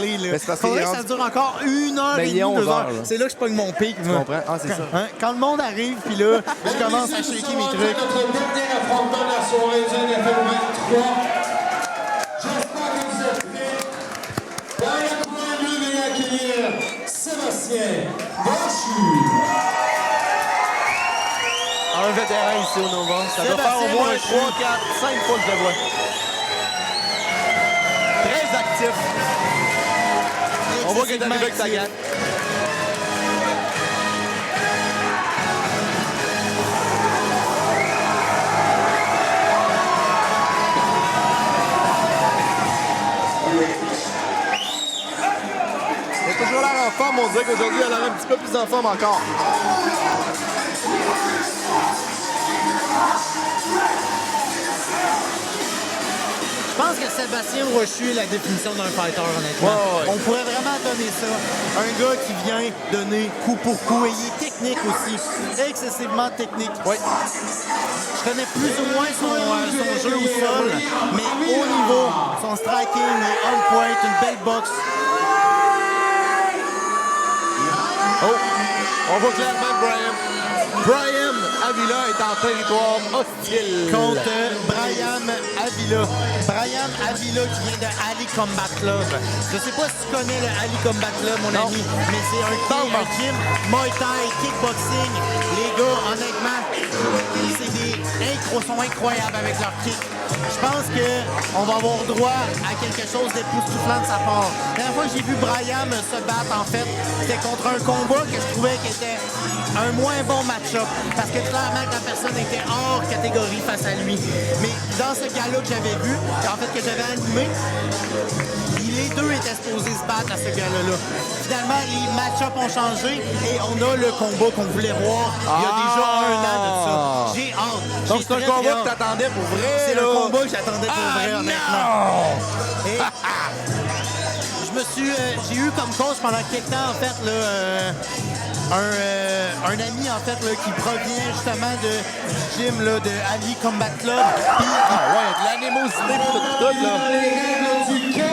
Mais c'est parce Faudrait qu'il que est ça dure encore 1 heure Ben, et il est demie, 2 11 heures. heures, là. C'est là que je pogne mon pic. Tu comprends? Ah, c'est ça. Quand le monde arrive, puis là, je commence à shaker mes trucs. Notre dernier affrontement de la soirée du NFL 23. J'espère que vous êtes prêts. Dans le coin bleu, veuillez accueillir Sébastien Brochu. Un vétéran ici au Nova. Ça doit faire au moins 3, 4, 5 fois que je le vois. Très actif. On voit qu'il est arrivé avec sa gang. Il a toujours l'air en forme, on dirait qu'aujourd'hui, elle a l'air un petit peu plus en forme encore. Je pense que Sébastien Brochu est la définition d'un fighter, honnêtement. Ouais. On pourrait vraiment donner ça. Un gars qui vient donner coup pour coup. Et il est technique aussi. Excessivement technique. Oui. Je connais plus ou moins son jeu au sol, mais au niveau, son striking est on point, une belle boxe. Oh! On voit clairement Brian Avila est en territoire hostile. Contre Brian Avila. Brian Avila qui vient de Ali Combat Club. Je sais pas si tu connais le Ali Combat Club, mon ami, mais c'est un gym Muay Thai, kickboxing. Les gars, honnêtement, sont incroyables avec leur kick. Je pense qu'on va avoir droit à quelque chose d'époustouflant de sa part. La dernière fois que j'ai vu Brian se battre, en fait, c'était contre un combat que je trouvais qui était un moins bon match-up. Parce que clairement, la personne était hors catégorie face à lui. Mais dans ce gars-là que j'avais vu, en fait, que j'avais animé, les deux étaient supposés se battre à ce gars-là. Finalement, les match-ups ont changé et on a le combat qu'on voulait voir il y a déjà 1 an de ça. J'ai hâte. Donc c'est un combat que t'attendais pour vrai? C'est le combat que j'attendais pour vrai, honnêtement. Et j'ai eu comme coach pendant quelques temps, en fait, là, un ami, en fait, là, qui provient justement du gym là, de Ali Combat Club. Puis, de l'animosité pour tout, là. Les règles du K1,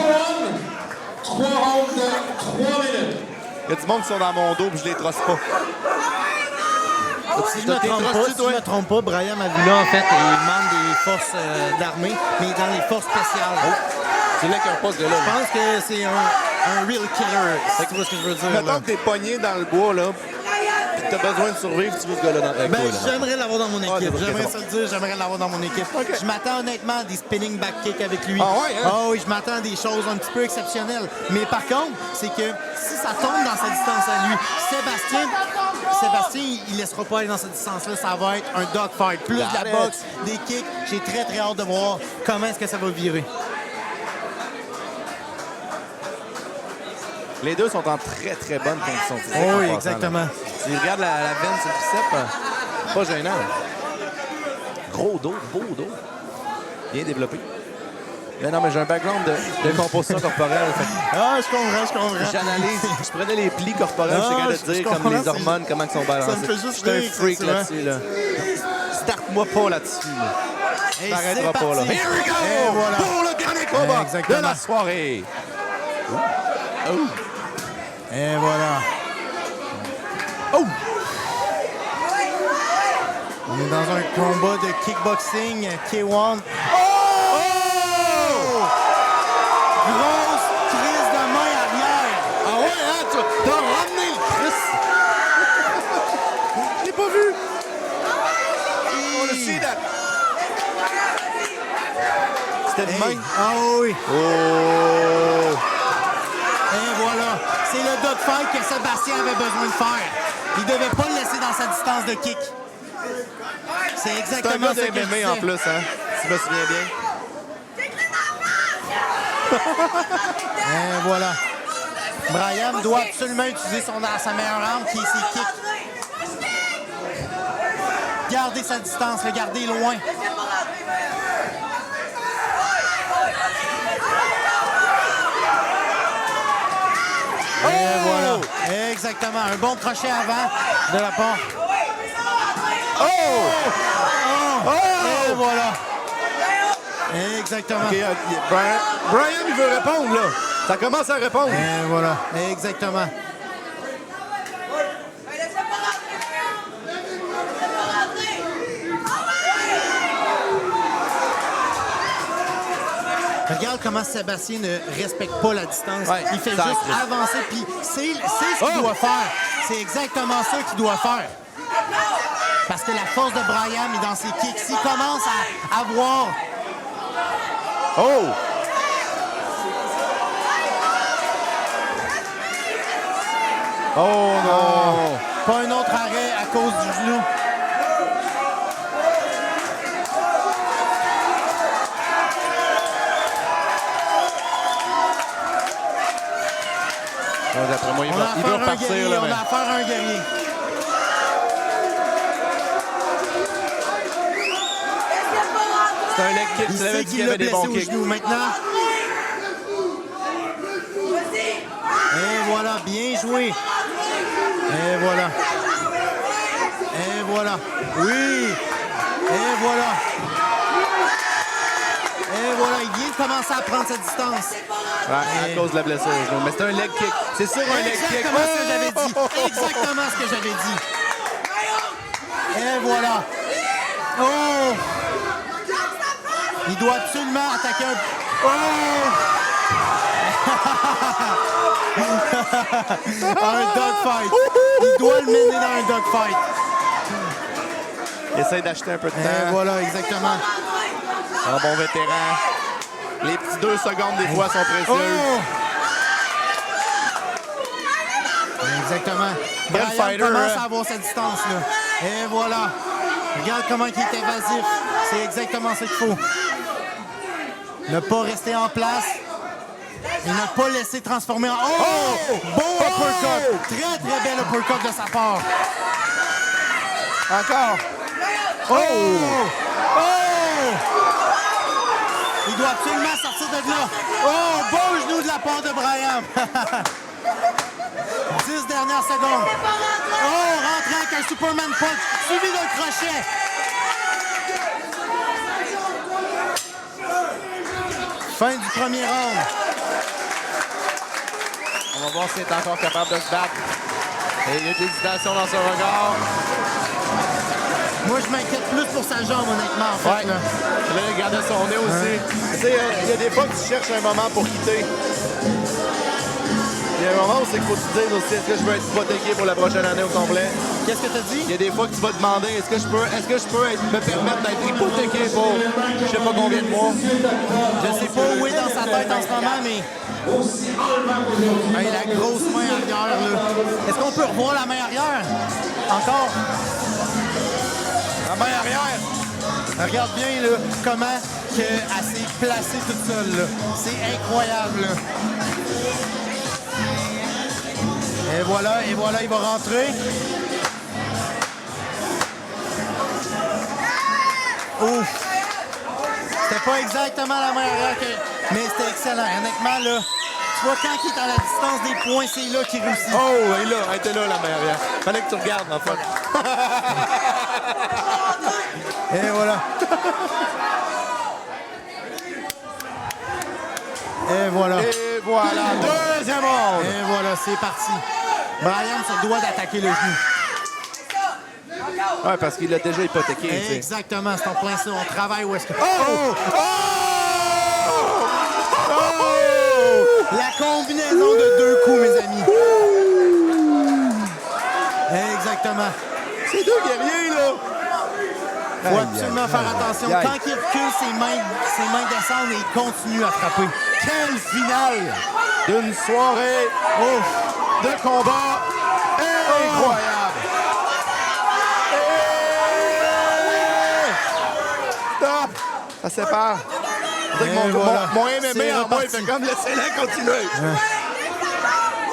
3 rounds de 3 minutes. Il y a du monde qui sont dans mon dos puis je les trosse pas. Si je me trompe pas, Brian Avila, en fait, il membre des forces d'armée, mais dans les forces spéciales. C'est là qu'il y a un poste de là. Je pense que c'est un real killer. C'est ce que je veux dire. Mettons que t'es pogné dans le bois, là, pis t'as besoin de survivre, tu veux ce gars-là avec toi, là. J'aimerais l'avoir dans mon équipe. Ah, J'aimerais c'est ça le dire, j'aimerais l'avoir dans mon équipe. Okay. Je m'attends honnêtement à des spinning back kicks avec lui. Ah ouais, hein? Ah oui, je m'attends à des choses un petit peu exceptionnelles. Mais par contre, c'est que si ça tombe dans sa distance à lui, Sébastien, il laissera pas aller dans cette distance-là. Ça va être un dogfight. Plus de la boxe, des kicks. J'ai très, très hâte de voir comment est-ce que ça va virer. Les deux sont en très, très bonne condition physique. Oh, oui, en passant, exactement. là. Tu regardes la veine sur le bicep, pas gênant. Gros dos, beau dos. Bien développé. Mais non, mais j'ai un background de composition corporelle. Ah, je comprends. J'analyse, je prenais les plis corporels, je suis capable de dire comme les hormones, comment ils sont balancés. Ça me fait juste je suis rire, un freak ça, tu vois. là-dessus. Là. Starte-moi pas là-dessus. Et T'arrêteras c'est pas là. parti. Here we go! Et voilà. Pour le dernier combat Exactement. de la soirée. Et voilà. Oh! On est dans un combat de kickboxing K1. Oh! Grosse crise de main arrière. Ah ouais, hein? T'as ramené le Chris! Je l'ai pas vu! On le sait, là. C'était de Hey. main. Ah oui. Oh! Et voilà. C'est le dogfight que Sébastien avait besoin de faire. Il devait pas le laisser dans sa distance de kick. C'est C'est un exactement gars ce que je de MMA en disais. plus, hein? Si je me souviens bien. Et voilà. Brian doit absolument utiliser sa meilleure arme qui est ses kicks. Garder sa distance, le garder loin. Et voilà. Exactement. Un bon crochet avant de la part. Oh! Et voilà. Exactement. OK, Brian, il veut répondre, là. Ça commence à répondre. Et voilà, exactement. Regarde comment Sébastien ne respecte pas la distance. Ouais, il fait ça juste arrive. avancer, puis c'est ce qu'il doit faire. C'est exactement ça qu'il doit faire. Parce que la force de Bryan est dans ses kicks. S'il commence à avoir... Oh! Oh non! Pas un autre arrêt à cause du genou. D'après moi, il On va a affaire à un repartir. guerrier, Là, on mais... a affaire à un guerrier. C'est un leg kick. Il Tu l'avais sait dit qu'il qu'il y l'a avait des blessé bons au kicks. genou. Maintenant... Et voilà, bien joué. Et voilà. Et voilà. Oui. Et voilà. Et voilà, il vient de commencer à prendre sa distance. Ouais, à cause de la blessure. Mais c'est un leg kick. C'est sûr un leg kick. Exactement ce que j'avais dit. Exactement ce que j'avais dit. Et voilà. Oh! Il doit absolument attaquer un... Oh! Un dogfight. Il doit le mener dans un dogfight. Il essaie d'acheter un peu de Et temps. voilà, exactement. Un bon vétéran. Les petits 2 secondes, des fois, sont Oh! précieuses. Exactement. Quel Bryan fighter, commence hein? à avoir cette distance-là. Et voilà. Regarde comment il est évasif. C'est exactement ce qu'il faut. Ne pas rester en place. Et ne pas laisser transformer en... Oh! Beau uppercut! Très, très bel uppercut de sa part. Encore. Oh! Oh! Il doit absolument sortir de là. Oh! Beau genou de la part de Bryan. 10 dernières secondes. Oh! Rentrant avec un Superman punch suivi d'un crochet. Fin du premier round. On va voir s'il est encore capable de se battre. Et il y a des hésitations dans son regard. Moi, je m'inquiète plus pour sa jambe, honnêtement, en fait. Ouais. Là. Là, il regardait son nez aussi. Tu sais, il y a des fois que tu cherches un moment pour quitter. Il y a un moment où c'est qu'il faut te dire aussi, est-ce que je veux être hypothéqué pour la prochaine année au complet? Qu'est-ce que tu as dit? Il y a des fois que tu vas te demander, est-ce que je peux me permettre d'être hypothéqué pour je sais pas combien de mois? Je sais pas où est dans sa tête en ce moment, mais... Hey, la grosse main arrière, là. Est-ce qu'on peut revoir la main arrière? Encore? La main arrière! Regarde bien, là, comment elle s'est placée toute seule, là. C'est incroyable, là. Et voilà, il va rentrer. Ouf! C'était pas exactement la main arrière, mais c'était excellent. Honnêtement, là, tu vois, quand il est à la distance des points, c'est là qu'il réussit. Oh, elle était là, la main arrière. Fallait que tu regardes, en fait. Et voilà. Et voilà. Et voilà, deuxième round! Et voilà, c'est parti. Bryan se doit d'attaquer le genou. Ouais, parce qu'il l'a déjà hypothéqué. tu sais. Exactement, c'est en plein ça. On travaille où est-ce que... Oh! La combinaison de 2 coups, mes amis. Exactement. C'est deux guerriers, là! Faut absolument faire attention. Quand il recule, ses mains descendent et il continue à frapper. Quelle finale d'une soirée de combat incroyable! Stop! Ça sépare. C'est que voilà. mon MMA C'est en moi, il reparti. fait comme laisser-la continuer.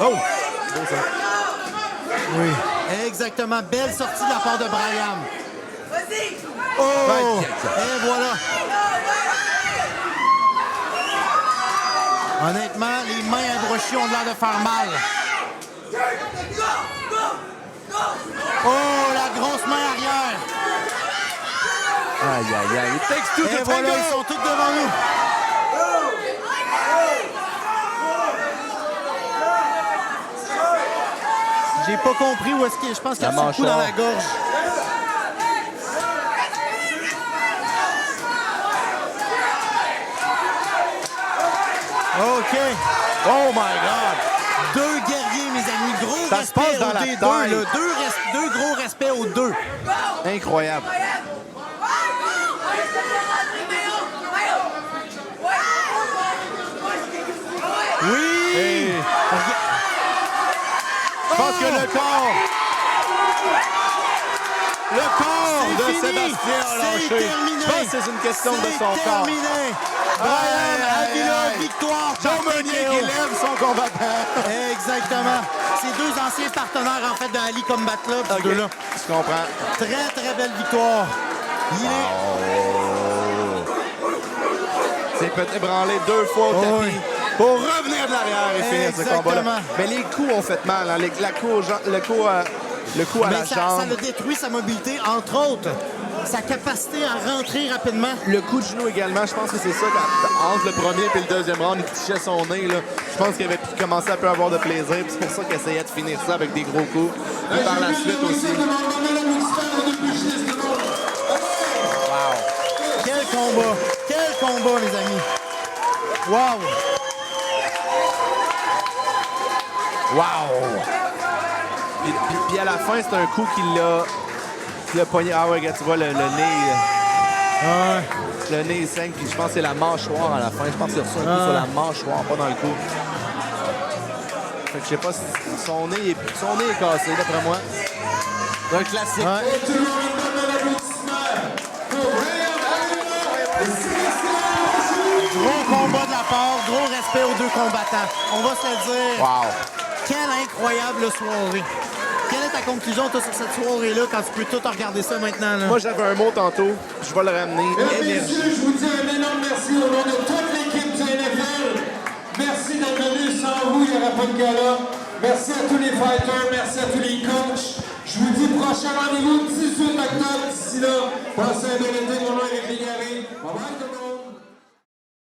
Oh! Beau ça. Oui. Exactement. Belle sortie de la part de Bryan. Oh! Et voilà. Honnêtement, les mains abrochées ont l'air de faire mal. Oh, la grosse main arrière. Aïe, aïe, aïe. It takes two Et to voilà, tango. ils sont tous devant nous. J'ai pas compris où est-ce qu'il... Je pense qu'il a reçu le coup dans la gorge. OK. Oh my God! Deux guerriers, mes amis. Gros Ça se respect passe dans aux la deux. taille. Là. Deux gros respects aux deux. Incroyable. Oui! Et je pense que le corps de fini. Sébastien a C'est lâché. terminé. Je pense que c'est une question de son corps. C'est terminé. Brian Avila, victoire. Joe Meunier qui lève son combattant. Exactement. C'est deux anciens partenaires, en fait, de Ali Combat Club, ces deux-là. Je comprends. Très, très belle victoire. Il est... C'est peut-être branlé 2 fois au tapis. Oui. Pour revenir de l'arrière et finir ce combat-là. Exactement. Mais les coups ont fait mal. Hein. Le coup à Mais la ça jambe. a détruit sa mobilité, entre autres. Sa capacité à rentrer rapidement. Le coup de genou également, je pense que c'est ça, entre le premier et le deuxième round, il touchait son nez. Là. Je pense qu'il avait commencé à peu avoir de plaisir. C'est pour ça qu'il essayait de finir ça avec des gros coups. Et par la suite aussi. Wow. Quel combat! Quel combat, les amis! Wow! Wow! Puis à la fin, c'est un coup qu'il l'a pogné. Ah ouais, regarde, tu vois le nez. Ouais. Le nez saigne, puis je pense que c'est la mâchoire à la fin. Je pense qu'il a reçu un coup sur la mâchoire, pas dans le cou. Fait que je sais pas si son nez est cassé, d'après moi. C'est un classique. Ouais. Gros combat de la part, gros respect aux deux combattants. On va se le dire. Wow! Quelle incroyable soirée. Quelle est ta conclusion, toi, sur cette soirée-là, quand tu peux tout regarder ça maintenant? Là? Moi, j'avais un mot tantôt, je vais le ramener. Mesdames et Énergie. messieurs, je vous dis un énorme merci au nom de toute l'équipe du NFL. Merci d'être venus. Sans vous, il n'y aurait pas de gala. Merci à tous les fighters, merci à tous les coachs. Je vous dis prochain rendez-vous 18 octobre. D'ici là, passez un bel été. Mon nom est Rémi Garé. Bye bye tout le monde.